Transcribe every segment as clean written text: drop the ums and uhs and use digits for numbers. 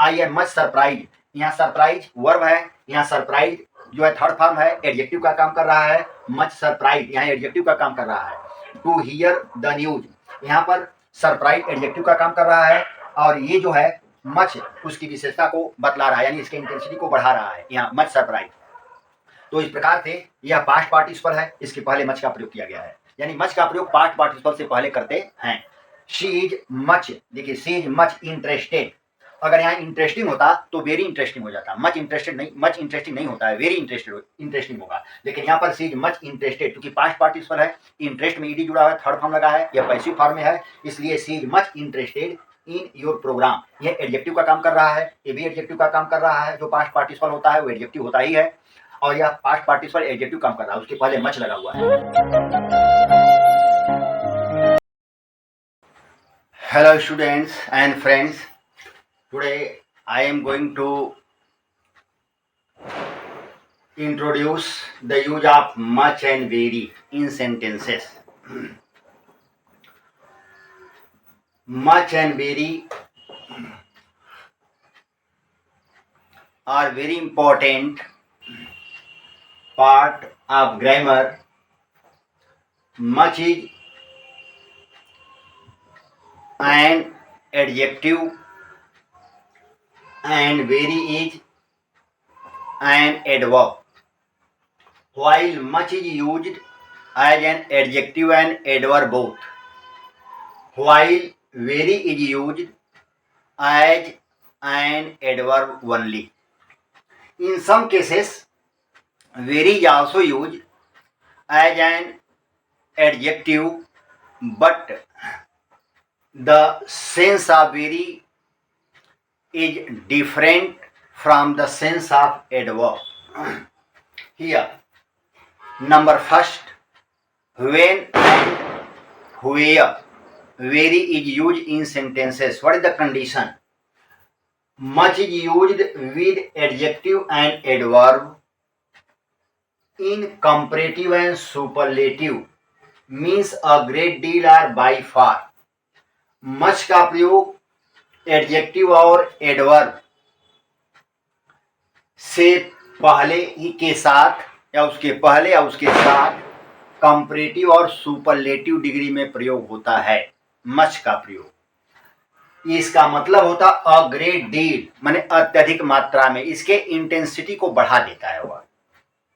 I am much surprise, यहाँ surprise verb है, यहाँ सरप्राइज जो है थर्ड फॉर्म है, एडजेक्टिव का काम कर रहा है। मच सरप्राइज यहाँ एडजेक्टिव का काम कर रहा है। टू हियर द न्यूज, यहाँ पर सरप्राइज एडजेक्टिव का काम कर रहा है और ये जो है मच उसकी विशेषता को बतला रहा है, यानी इसके इंटेंसिटी को बढ़ा रहा है यहाँ मच सरप्राइज। तो इस प्रकार से यह पास्ट पार्टिसिपल है, इसके पहले मच का प्रयोग किया गया है, यानी मच का प्रयोग पास्ट पार्टिसिपल से पहले करते हैं। शी इज मच, देखिए शी इज मच इंटरेस्टेड, अगर यहाँ इंटरेस्टिंग होता तो वेरी इंटरेस्टिंग हो जाता। मच इंटरेस्टेड नहीं, मच इंटरेस्टिंग नहीं होता है, वेरी इंटरेस्टिंग होगा। लेकिन यहाँ पर सी इज मच इंटरेस्टेड, क्योंकि पास्ट पार्टिसिपल है, इंटरेस्ट में ईडी जुड़ा है, थर्ड फॉर्म लगा है, यह पैसिव फॉर्म में है, इसलिए she is much interested in your programme. यह एडजेक्टिव का काम कर रहा है, ये भी एडजेक्टिव का काम कर रहा है। जो पास्ट पार्टिसिपल होता है वो एडजेक्टिव होता ही है, और यह पास्ट पार्टिसिपल एडजेक्टिव काम कर रहा है, उसके पहले मच लगा हुआ है। Hello students and friends, today I am going to introduce the use of much and very in sentences. Much and very are very important part of grammar. Much is an adjective and very is an adverb. While much is used as an adjective and adverb both, while very is used as an adverb only. In some cases, very is also used as an adjective, but the sense of very is different from the sense of adverb. Here, number first, when and where very is used in sentences. What is the condition? Much is used with adjective and adverb in comparative and superlative, means a great deal or by far. Much का प्रयोग adjective और adverb से पहले ही के साथ या उसके पहले या उसके साथ कंपैरेटिव और सुपरलेटिव डिग्री में प्रयोग होता है। मच का प्रयोग, इसका मतलब होता अ ग्रेट डील, माने अत्यधिक मात्रा में, इसके इंटेंसिटी को बढ़ा देता है वह,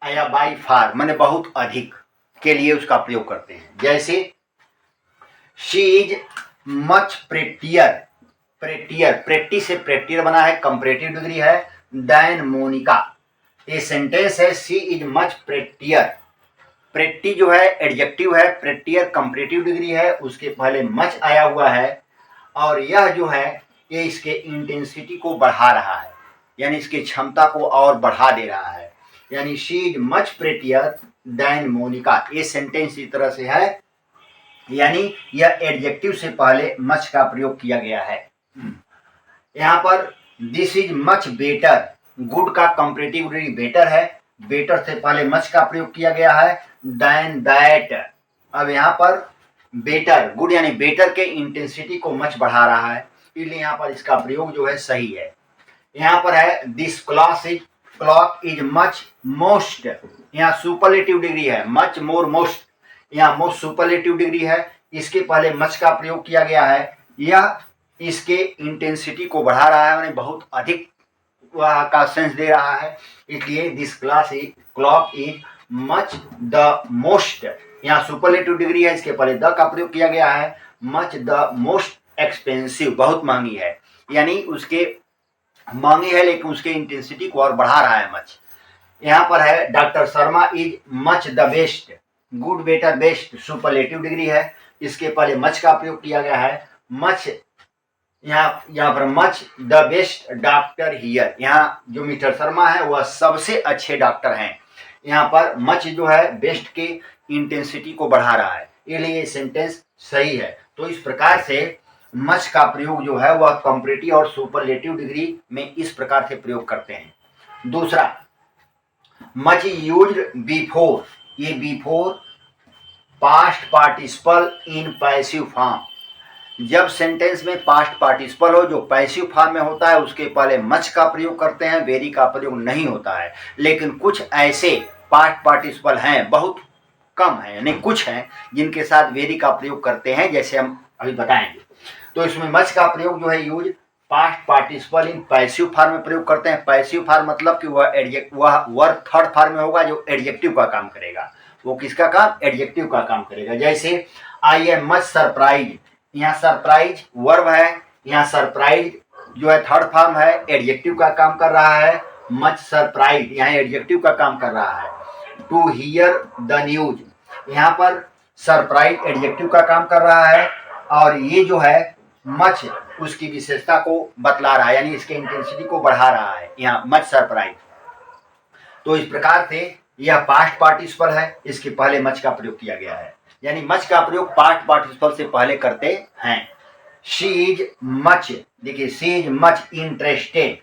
या बाय फार माने बहुत अधिक के लिए उसका प्रयोग करते हैं। जैसे शी इज मच प्रेटियर, प्रेटियर प्रेटी से प्रेटियर बना है, कंपैरेटिव डिग्री है, देन मोनिका। ये सेंटेंस है शी इज मच प्रेटियर, प्रेटी जो है एडजेक्टिव है, प्रेटियर कंपैरेटिव डिग्री है, उसके पहले मच आया हुआ है, और यह जो है ये इसके इंटेंसिटी को बढ़ा रहा है, यानी इसकी क्षमता को और बढ़ा दे रहा है, यानी she is much prettier than Monica. ये सेंटेंस इस तरह से है, यानी यह एडजेक्टिव से पहले मच का प्रयोग किया गया है। यहाँ पर this is much better, good का कंपैरेटिव डिग्री बेटर है, बेटर से पहले मच का प्रयोग किया गया है, देन दैट। अब यहाँ पर बेटर, गुड यानी बेटर के इंटेंसिटी को मच बढ़ा रहा है, इसलिए यहाँ पर इसका प्रयोग जो है सही है। यहाँ पर है this clock is much most, यहाँ सुपरलेटिव डिग्री है, मच मोर मोस्ट, यहाँ मोस्ट सुपरलेटिव डिग्री है, इसके पहले मच का प्रयोग किया गया है, यह इसके इंटेंसिटी को बढ़ा रहा है, यानी बहुत अधिक का सेंस दे रहा है, इसलिए this clock is much the most, यहाँ सुपरलेटिव डिग्री है, इसके पहले द का प्रयोग किया गया है, मच द मोस्ट एक्सपेंसिव, बहुत महंगी है, यानी उसके महंगी है लेकिन उसके इंटेंसिटी को और बढ़ा रहा है मच। यहाँ पर है doctor Sharma is much the best, good better best superlative degree है, इसके पहले मच का प्रयोग किया गया है, मच यहाँ पर much the best doctor here, यहाँ जो मिस्टर शर्मा है वह सबसे अच्छे डॉक्टर हैं, यहाँ पर मच जो है बेस्ट के इंटेंसिटी को बढ़ा रहा है, इसलिए ये सेंटेंस सही है। तो इस प्रकार से मच का प्रयोग जो है वह कंपैरेटिव और सुपरलेटिव डिग्री में इस प्रकार से प्रयोग करते हैं। दूसरा, मच यूज्ड बिफोर, ये before past participle in passive form, जब सेंटेंस में पास्ट पार्टिसिपल हो जो पैसिव फॉर्म में होता है उसके पहले मच का प्रयोग करते हैं, वेरी का प्रयोग नहीं होता है। लेकिन कुछ ऐसे पास्ट पार्टिसिपल हैं, बहुत कम है, यानी कुछ हैं जिनके साथ वेरी का प्रयोग करते हैं, जैसे हम अभी बताएंगे। तो इसमें मच का प्रयोग जो है use past participle in passive form में प्रयोग करते हैं। पैसिव फॉर्म मतलब कि वह वर्ब थर्ड फॉर्म में होगा जो एडजेक्टिव का काम करेगा। वो किसका काम? एडजेक्टिव का काम करेगा। जैसे आई एम मच सरप्राइज, यहाँ सरप्राइज वर्ब है, यहाँ सरप्राइज जो है थर्ड फॉर्म है, एडजेक्टिव का काम कर रहा है। मच सरप्राइज यहाँ एडजेक्टिव का काम कर रहा है। टू हियर द न्यूज, यहाँ पर सरप्राइज एडजेक्टिव का काम कर रहा है और ये जो है मच उसकी विशेषता को बतला रहा है, यानी इसके इंटेंसिटी को बढ़ा रहा है, यहाँ मच सरप्राइज। तो इस प्रकार से यह पास्ट पार्टिसिपल है, इसके पहले मच का प्रयोग किया गया है, यानी मच का प्रयोग पास्ट पार्टिसिपल से पहले करते हैं। शी इज मच, देखिए शी इज मच इंटरेस्टेड,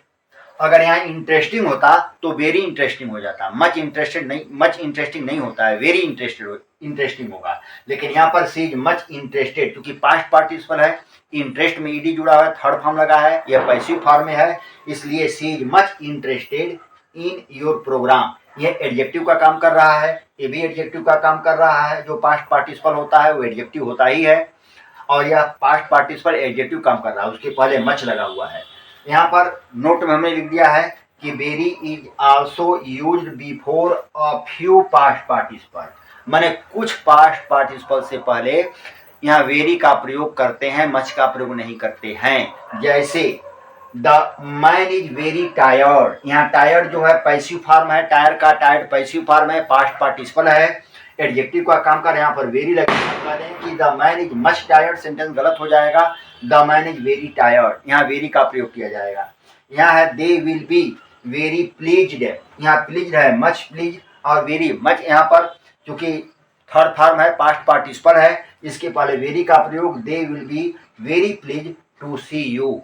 अगर यहाँ इंटरेस्टिंग होता तो वेरी इंटरेस्टिंग हो जाता। मच इंटरेस्टिंग नहीं होता है, वेरी इंटरेस्टिंग होगा। लेकिन यहाँ पर सी इज मच इंटरेस्टेड, क्योंकि पास्ट पार्टिसिपल है, इंटरेस्ट में ईडी जुड़ा हुआ है, थर्ड फॉर्म लगा है, यह पैसिव फॉर्म में है, इसलिए she is much interested in your programme. यह एडजेक्टिव का काम कर रहा है, ये भी एडजेक्टिव का काम कर रहा है। जो पास्ट पार्टिसिपल होता है वो एडजेक्टिव होता ही है, और यह पास्ट पार्टिसिपल एडजेक्टिव काम कर रहा है, उसके पहले मच लगा हुआ है। यहाँ पर नोट में हमने लिख दिया है कि very is also used before a few past participle, माने कुछ पास्ट पार्टिसिपल से पहले यहाँ वेरी का प्रयोग करते हैं, मच का प्रयोग नहीं करते हैं। जैसे the man is very tired, यहाँ टायर्ड जो है पैसिव फॉर्म है, टायर का टायर्ड पैसिव फॉर्म है, पास्ट पार्टिसिपल है, एडजेक्टिव का काम कर, यहाँ पर वेरी लगेगा कि the man is much tired, sentence गलत हो जाएगा, the man is very tired, यहाँ वेरी का प्रयोग किया जाएगा। यहाँ है दे विल बी वेरी प्लीज्ड, यहाँ प्लीज्ड है मच प्लीज और वेरी मच, यहाँ पर चूंकि थर्ड फॉर्म है, पास्ट पार्टिसिपल है, इसके पहले वेरी का प्रयोग, they will be very please to see you.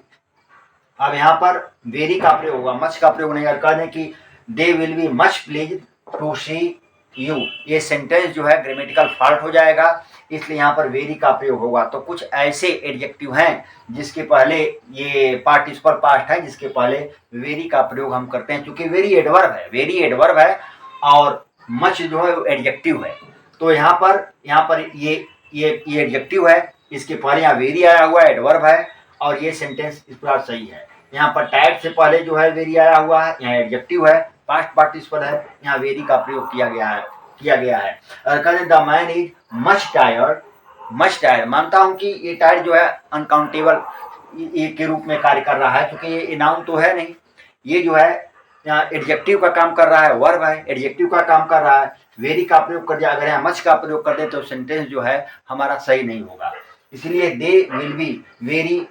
अब यहाँ पर वेरी का प्रयोग होगा, मच का प्रयोग नहीं करने की they will be much please to see you, ये सेंटेंस जो है ग्रामेटिकल फॉल्ट हो जाएगा, इसलिए यहाँ पर वेरी का प्रयोग होगा। तो कुछ ऐसे एडजेक्टिव हैं जिसके पहले ये पार्टिसिपल पास्ट है, जिसके पहले वेरी का प्रयोग हम करते हैं, क्योंकि वेरी एडवर्ब है और मच जो है एडजेक्टिव है। तो यहाँ पर ये एडजेक्टिव है, इसके पहले यहाँ वेरी आया हुआ है, एडवर्ब है, और ये सेंटेंस इस प्रकार सही है। यहाँ पर टायर्ड से पहले जो है वेरी आया हुआ है, यहाँ एडजेक्टिव है, पास्ट पार्टिसिपल है, यहाँ वेरी का प्रयोग किया गया है। और कहते the man is much tired, मानता हूँ कि ये टायर्ड जो है अनकाउंटेबल ये के रूप में कार्य कर रहा है, क्योंकि ये नाउन तो है नहीं, ये जो है यहाँ एडजेक्टिव का काम कर रहा है, वर्ब है, एडजेक्टिव का काम कर रहा है। वेरी का प्रयोग कर दिया, अगर यहाँ मच का प्रयोग कर दे तो सेंटेंस जो है हमारा सही नहीं होगा। इसलिए they will be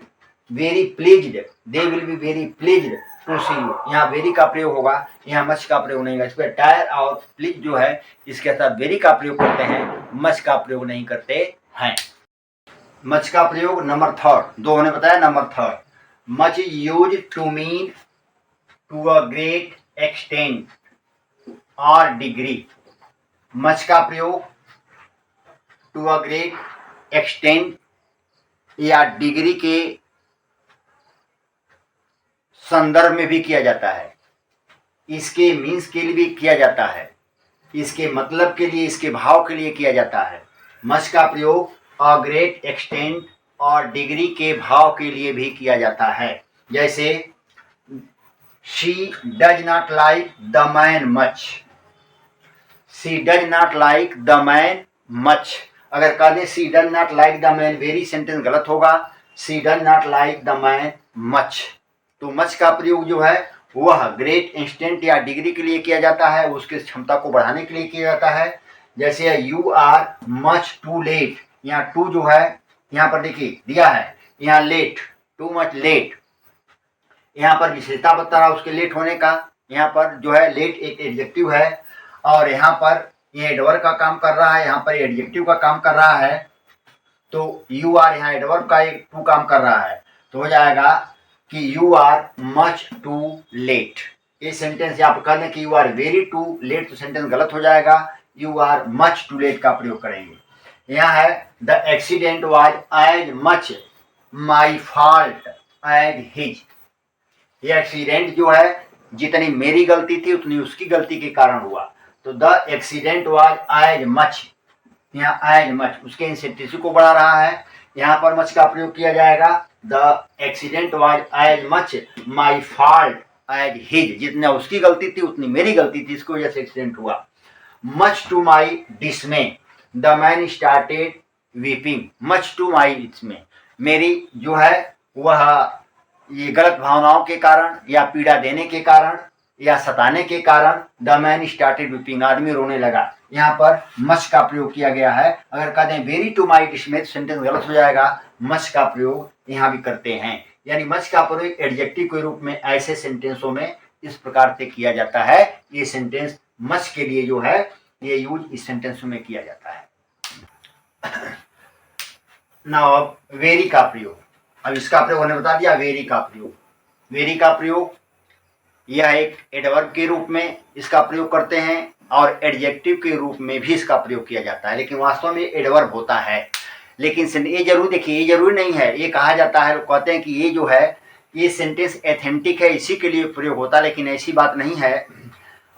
very pleased, they will be very pleased to see you, यहाँ वेरी का प्रयोग होगा, यहाँ मच का प्रयोग नहीं होगा। इस पर टायर और प्लीज जो है इसके साथ वेरी का प्रयोग करते हैं, मच का प्रयोग नहीं करते हैं। मच का प्रयोग नंबर थर्ड, दो ने बताया, number third, much is use to mean to a great extent और डिग्री। मच का प्रयोग टू अ ग्रेट एक्सटेंट या डिग्री के संदर्भ में भी किया जाता है, इसके मीन्स के लिए भी किया जाता है, इसके मतलब के लिए, इसके भाव के लिए किया जाता है। मच का प्रयोग अ ग्रेट एक्सटेंट और डिग्री के भाव के लिए भी किया जाता है। जैसे she does not like the man much, she does not like the man much, अगर कह दें she does not like the man very, sentence गलत होगा, she does not like the man much. तो मच का प्रयोग जो है वह ग्रेट इंस्टेंट या डिग्री के लिए किया जाता है, उसकी क्षमता को बढ़ाने के लिए किया जाता है। जैसे you are much too late, यहाँ टू जो है यहाँ पर देखिए दिया है, यहाँ लेट, टू मच लेट, यहाँ पर विशेषता बता रहा उसके लेट होने का, यहाँ पर जो है लेट एक एडजेक्टिव है और यहाँ पर ये एडवर्ब का काम कर रहा है, यहाँ पर एडजेक्टिव का काम कर रहा है। तो यू आर यहाँ एडवर्ब का एक टू काम कर रहा है, तो हो जाएगा कि you are much too late. ये सेंटेंस आप कर लें कि you are very too late, तो सेंटेंस गलत हो जाएगा, you are much too late का प्रयोग करेंगे। यहाँ है the accident was as much my fault as his. ये एक्सीडेंट जो है जितनी मेरी गलती थी उतनी उसकी गलती के कारण हुआ। तो the accident was as much, यहाँ एज मच उसके इंसेंटिव को बढ़ा रहा है, यहाँ पर मच का प्रयोग किया जाएगा। The accident was as much my fault as his, जितना उसकी गलती थी उतनी मेरी गलती थी, इसकी वजह से एक्सीडेंट हुआ। Much to my dismay the man started weeping, much to my dismay, मेरी जो है वह ये गलत भावनाओं के कारण या पीड़ा देने के कारण या सताने के कारण द मैन स्टार्टेड वीपिंग, आदमी रोने लगा। यहाँ पर मच का प्रयोग किया गया है। अगर कहते हैं very to my dismay, sentence गलत हो जाएगा। मच का प्रयोग यहाँ भी करते हैं, यानी मच का प्रयोग एडजेक्टिव के रूप में ऐसे सेंटेंसों में इस प्रकार से किया जाता है। ये सेंटेंस मच के लिए जो है ये यूज इस सेंटेंस में किया जाता है। नाउ अब वेरी का प्रयोग, अब इसका प्रयोग हमने बता दिया। वेरी का प्रयोग, वेरी का प्रयोग यह एक एडवर्ब के रूप में इसका प्रयोग करते हैं और एडजेक्टिव के रूप में भी इसका प्रयोग किया जाता है, लेकिन वास्तव में एडवर्ब होता है। लेकिन ये जरूर देखिए, ये जरूरी नहीं है। ये कहा जाता है, कहते हैं कि ये जो है ये सेंटेंस एथेंटिक है, इसी के लिए प्रयोग होता है, लेकिन ऐसी बात नहीं है।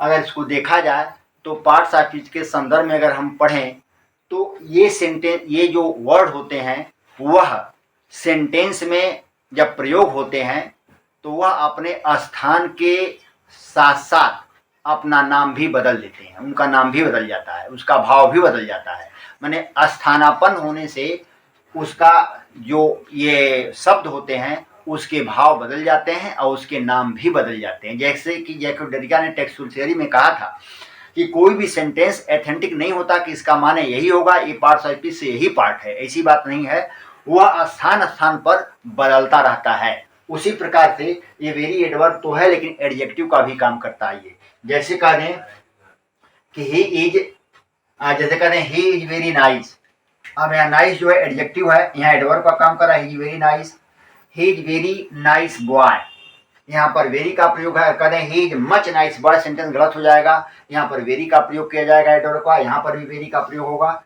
अगर इसको देखा जाए तो पार्ट्स ऑफ स्पीच के संदर्भ में अगर हम पढ़ें तो ये सेंटेंस, ये जो वर्ड होते हैं वह सेंटेंस में जब प्रयोग होते हैं तो वह अपने स्थान के साथ साथ अपना नाम भी बदल देते हैं, उनका नाम भी बदल जाता है, उसका भाव भी बदल जाता है। माने स्थानापन्न होने से उसका जो ये शब्द होते हैं उसके भाव बदल जाते हैं और उसके नाम भी बदल जाते हैं। जैसे कि जैकब डेरिडा ने टेक्सुअल थ्योरी में कहा था कि कोई भी सेंटेंस एथेंटिक नहीं होता कि इसका माने यही होगा, ये पार्ट ऑफ स्पीच से यही पार्ट है, ऐसी बात नहीं है। वह स्थान स्थान पर बदलता रहता है। उसी प्रकार से ये वेरी एडवर्ब तो है लेकिन एडजेक्टिव का भी काम करता है। ये जैसे कह दें कि ही इज, जैसे कह दें ही इज वेरी नाइस। अब यहाँ नाइस जो है एडजेक्टिव है, यहाँ एडवर्ब का काम कर रहा है। He is very nice, he is very nice boy, यहाँ पर वेरी का प्रयोग है। कह दें he is much nice boy, sentence गलत हो जाएगा, यहाँ पर वेरी का प्रयोग किया जाएगा एडवर्ब का, यहाँ पर भी वेरी का प्रयोग होगा।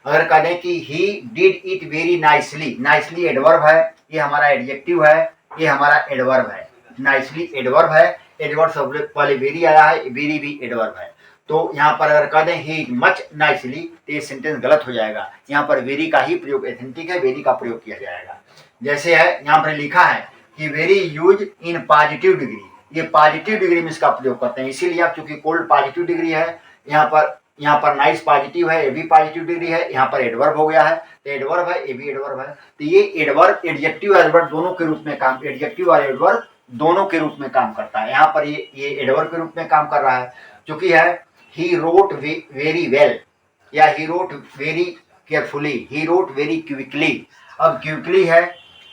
अगर कह दें कि he did it very nicely, nicely adverb है, ये हमारा एडजेक्टिव है, ये हमारा एडवर्ब है। नाइसली एडवर्ब है, एडवर्ब से पहले वेरी आया है, वेरी भी एडवर्ब है। तो यहाँ पर अगर कह दें ही इज मच नाइसली तो ये सेंटेंस गलत हो जाएगा, यहाँ पर वेरी का ही प्रयोग एथेंटिक है, वेरी का प्रयोग किया जाएगा। जैसे है यहाँ पर लिखा है कि very use in positive degree, ये पॉजिटिव डिग्री में इसका प्रयोग करते हैं, इसीलिए आप चूंकि कोल्ड पॉजिटिव डिग्री है, यहाँ पर नाइस पॉजिटिव है, ये भी पॉजिटिव डिग्री है, यहाँ पर एडवर्ब हो गया है, तो एडवर्ब है, ये भी एडवर्ब है। तो ये एडवर्ब एडजेक्टिव एडवर्ब दोनों के रूप में काम, एडजेक्टिव और एडवर्ब दोनों के रूप में काम करता है। यहाँ पर ये एडवर्ब के रूप में काम कर रहा है, क्योंकि है ही रोट वेरी वेल या he wrote very carefully, he wrote very quickly. अब क्विकली है,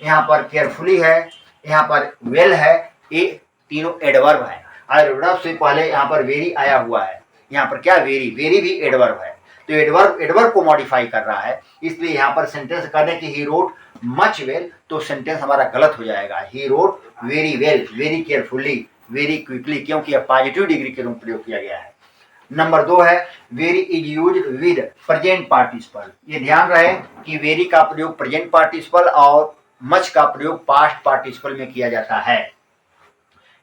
यहाँ पर केयरफुली है, यहाँ पर वेल है, ये तीनों एडवर्ब है। और एडवर्ब से पहले यहाँ पर वेरी आया हुआ है, यहाँ पर क्या वेरी, वेरी भी एडवर्ब है। तो एडवर्ब को मॉडिफाई कर रहा है, इसलिए यहाँ पर सेंटेंस करने की ही रोट मच वेल, तो सेंटेंस हमारा गलत हो जाएगा। He wrote very well, very carefully, very quickly, क्योंकि यह पॉजिटिव डिग्री के रूप में प्रयोग किया गया है। नंबर 2 है very is use with present participle. ये ध्यान रहे कि वेरी का प्रयोग प्रेजेंट पार्टिसिपल और मच का प्रयोग पास्ट पार्टिसिपल में किया जाता है।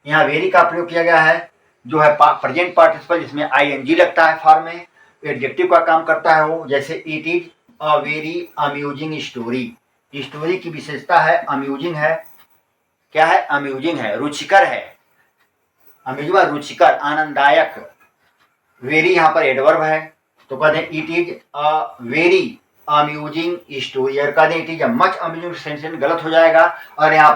यहाँ वेरी का प्रयोग किया गया है जो है प्रेजेंट पार्टिसिपल, जिसमें आईएनजी लगता है फॉर्म में, एडजेक्टिव का काम करता है वो। जैसे it is a very amusing story, story की विशेषता है अम्यूजिंग है, क्या है अम्यूजिंग है, रुचिकर है, अम्यूजिंग रुचिकर, आनंददायक। वेरी यहाँ पर एडवर्ब है, तो कहते हैं it is a very amusing story. और कहते हैं it is a much amusing, sentence गलत हो जाएगा। और यहाँ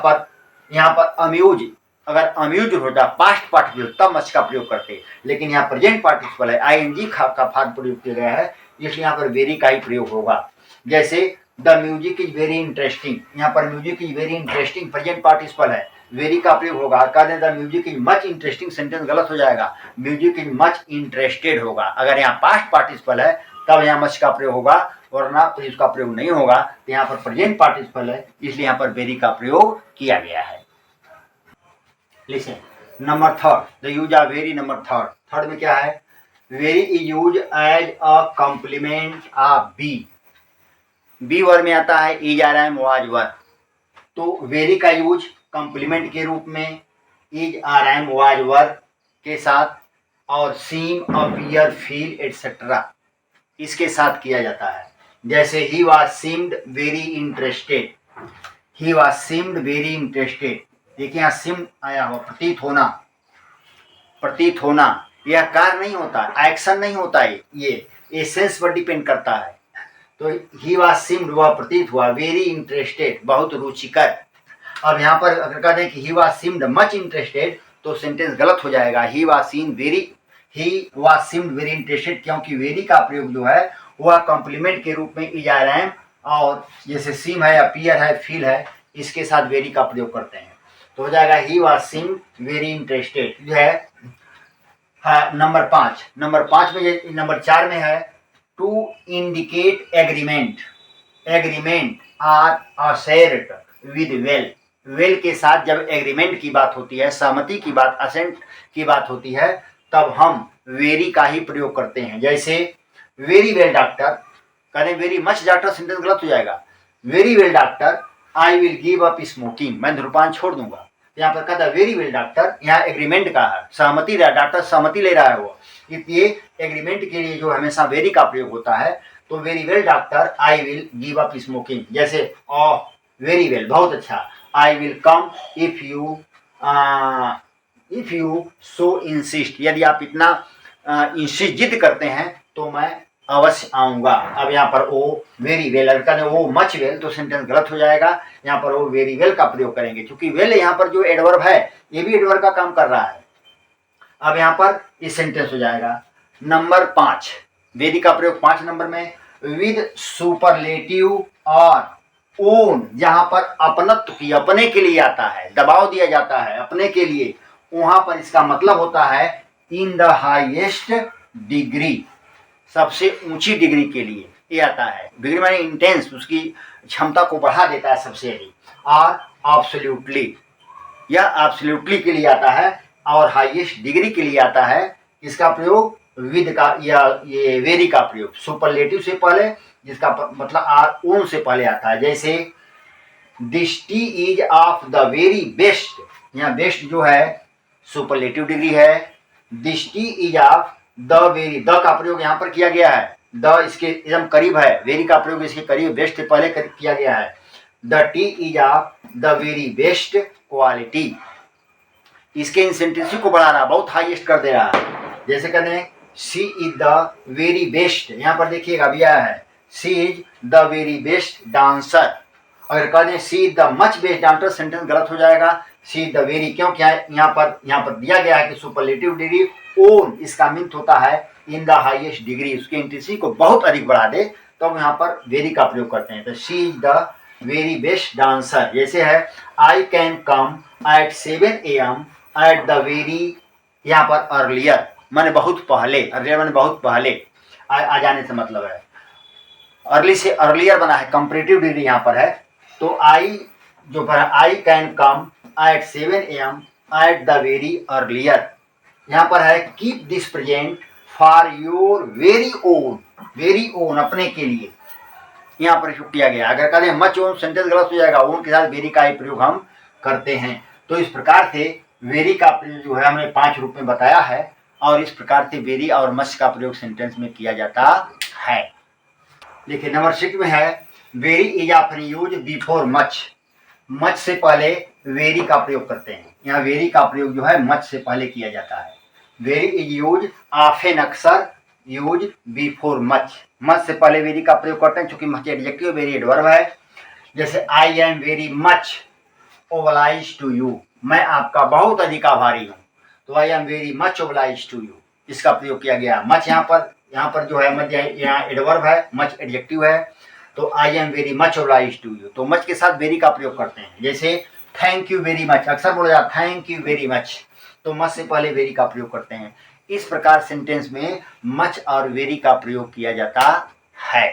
पर अम्यूज, अगर अम्यूज होता पास्ट पार्टिसिपल तब मच का प्रयोग करते, लेकिन यहाँ प्रेजेंट पार्टिसिपल है, आईएनजी का फॉर्म प्रयोग किया गया है, इसलिए यहाँ पर वेरी का ही प्रयोग होगा। जैसे the music is very interesting, यहाँ पर music is very interesting present participle है, वेरी का प्रयोग होगा। कह दें the music is much interesting, sentence गलत हो जाएगा, म्यूजिक इज मच इंटरेस्टेड होगा। अगर यहाँ पास्ट पार्टिसिपल है तब यहाँ मच का प्रयोग होगा, वरना तो इसका प्रयोग नहीं होगा। तो यहाँ पर प्रेजेंट पार्टिसिपल है, इसलिए यहाँ पर वेरी का प्रयोग किया गया है। Listen number 3, the use of very. Number 3, third में क्या है, very is use as a complement of be. Be word में आता है is, are, am, was, were. तो वेरी का यूज कॉम्प्लीमेंट के रूप में is, are, am, was, were के साथ और सीम, अपीयर, फील एटसेट्रा इसके साथ किया जाता है। जैसे ही was seemed very interested, he was seemed very interested. देखिए यहाँ सिम आया हुआ, प्रतीत होना, प्रतीत होना। यह कार्य नहीं होता, एक्शन नहीं होता है, ये सेंस पर डिपेंड करता है। तो ही वॉज सीम्ड, वह प्रतीत हुआ, वेरी इंटरेस्टेड, बहुत रुचिकर। अब यहाँ पर अगर कह दें कि ही वॉज सीम्ड मच इंटरेस्टेड तो सेंटेंस गलत हो जाएगा। He was seen very, he was seemed very interested, क्योंकि वेरी का प्रयोग जो है वह कॉम्प्लीमेंट के रूप में इज, आर, एम और जैसे सीम है, अपीयर है, फील है, इसके साथ वेरी का प्रयोग करते हैं। तो हो जाएगा he was seemed very interested. जो है नंबर 5 में, नंबर 4 में है to indicate agreement, agreement are assert with well. Well के साथ जब एग्रीमेंट की बात होती है, सहमति की बात, असेंट की बात होती है, तब हम वेरी का ही प्रयोग करते हैं। जैसे वेरी वेल डॉक्टर, कहते वेरी मच डॉक्टर, सेंटेंस गलत हो जाएगा। Very well doctor, I will give up smoking, मैं धूम्रपान छोड़ दूंगा। यहाँ पर कहता है वेरी वेल डॉक्टर, यहाँ एग्रीमेंट का है, सहमति रहा, डॉक्टर सहमति ले रहा है वो, ये एग्रीमेंट के लिए जो हमेशा वेरी का प्रयोग होता है। तो very well doctor, I will give up smoking. जैसे वेरी वेल, बहुत अच्छा, I will come if you so insist, यदि आप इतना इंसिस्ट जिद करते हैं तो मैं अवश्य आऊँगा। अब यहाँ पर ओ वेरी वेल, लड़का ने वो मच वेल, तो सेंटेंस गलत हो जाएगा। यहाँ पर वो वेरी वेल का प्रयोग करेंगे, क्योंकि वेल यहाँ पर जो एडवर्ब है ये भी एडवर्ब का काम कर रहा है। अब यहाँ पर इस सेंटेंस हो जाएगा नंबर 5, वेरी का प्रयोग 5 नंबर में विद सुपरलेटिव और ओन, जहाँ पर अपनत्व की, अपने के लिए आता है, दबाव दिया जाता है अपने के लिए, वहाँ पर इसका मतलब होता है इन द हाईएस्ट डिग्री, सबसे ऊंची डिग्री के लिए ये आता है। डिग्री माने इंटेंस, उसकी क्षमता को बढ़ा देता है सबसे अधिक। और एब्सोल्युटली, यह एब्सोल्युटली के लिए आता है और हाईएस्ट डिग्री के लिए आता है। इसका प्रयोग विद का या ये वेरी का प्रयोग सुपरलेटिव से पहले, जिसका मतलब आर ओन से पहले आता है। जैसे this T is of the very best, यहाँ बेस्ट जो है सुपरलेटिव डिग्री है। This T is of the very, the का प्रयोग यहाँ पर किया गया है, द इसके एकदम करीब है, वेरी का प्रयोग इसके करीब, बेस्ट से पहले किया गया है। The T is of the very best quality, इसके इंसेंटिव को बढ़ा रहा, बहुत हाईएस्ट कर दे रहा है। जैसे कहते हैं she is the very best, यहाँ पर देखिएगा अभी आया है she is the very best dancer. अगर कहते हैं she is the much best dancer, sentence गलत हो जाएगा। शी इज द वेरी, क्यों क्या यहाँ पर दिया गया है कि सुपरलेटिव डिग्री ओन, इसका मीन्स होता है इन द हाईएस्ट डिग्री, उसके इंटेंसिटी को बहुत अधिक बढ़ा दे, तो हम यहाँ पर वेरी का प्रयोग करते हैं। तो she is the very best dancer. जैसे है I can come at 7 AM at the very, यहाँ पर अर्लियर माने बहुत पहले, अर्लियर माने बहुत पहले, आ जाने से मतलब है, अर्ली से अर्लियर बना है, कंपैरेटिव डिग्री यहाँ पर है। तो आई जो पर I can come at 7 AM at the very earlier, यहाँ पर है keep this present for your very own, very own अपने के लिए यहाँ पर किया गया। अगर कहते मच ओन, सेंटेंस गलत हो जाएगा, ओन के साथ वेरी का ही प्रयोग हम करते हैं। तो इस प्रकार से वेरी का प्रयोग जो है हमने 5 रूप में बताया है, और इस प्रकार से वेरी और मच का प्रयोग सेंटेंस में किया जाता है। देखिए नंबर 6 में है very is often use before much, much से पहले वेरी का प्रयोग करते हैं। यहाँ वेरी का प्रयोग जो है मच से पहले किया जाता है। वेरी इज यूज ऑफन, अक्सर, यूज बिफोर मच, मच से पहले वेरी का प्रयोग करते हैं, क्योंकि मच एडजेक्टिव, वेरी एडवर्ब है। जैसे I am very much oblige to you, मैं आपका बहुत अधिक आभारी हूँ, तो I am very much oblige to you, इसका प्रयोग किया गया। मच यहाँ पर जो है मच यहाँ एडवर्ब है, मच एडजेक्टिव है, तो I am very much oblige to you, तो मच के साथ वेरी का प्रयोग करते हैं। जैसे थैंक यू वेरी मच, अक्सर बोला जाता है थैंक यू वेरी मच, तो मच से पहले वेरी का प्रयोग करते हैं। इस प्रकार सेंटेंस में मच और वेरी का प्रयोग किया जाता है।